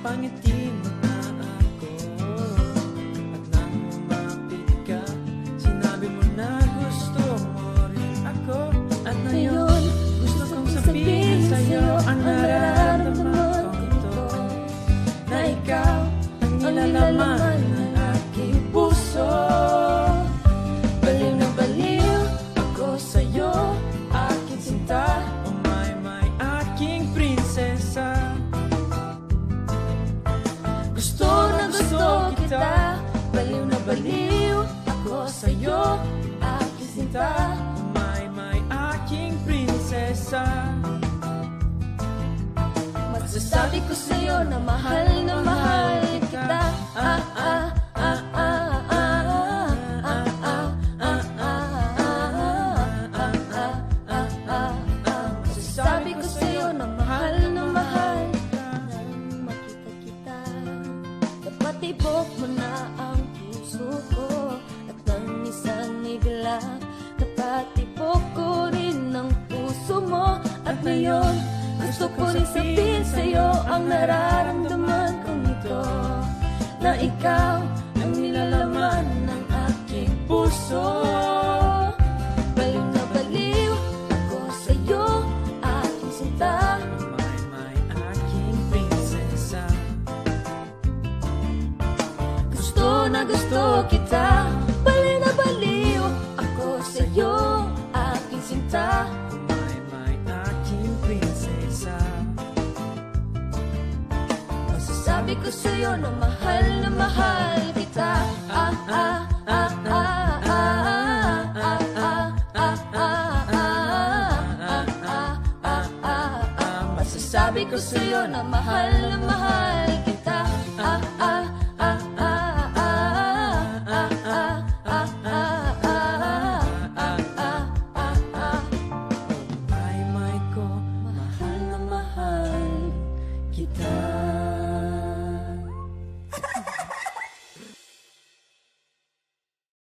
napangiti mo na ako. At nang lumapit ka, sinabi mo na gusto mo rin ako. At ngayon, gusto kong sabihin sa'yo ang nararamdaman ko ito, na ikaw ang nilalaman ng aking puso. Baliw na baliw ako sa'yo, aking sinta. Oh my, aking prinsesa. Gusto na gusto kita, baliw na baliw ako sa'yo, aking sinta. Oh my, aking prinsesa. Masasabi ko sa'yo na mahal kita. Masasabi ko sa'yo na mahal kita. Nang makita kita, dapat ibok mo na ang puso ko. At nang isang iglap, dapat ibok ko rin ang puso mo. At ngayon, gusto ko rin sabihin sa'yo ang nararamdaman kong ito, na ikaw ang nilalaman ng aking puso. Baliw na baliw ako sa'yo, aking sinta. My, aking prinsesa. Gusto na gusto kita, baliw na baliw ako sa'yo, aking sinta. My, aking prinsesa. Masasabi ko sa'yo na mahal kita. Masasabi ko sa'yo na mahal kita.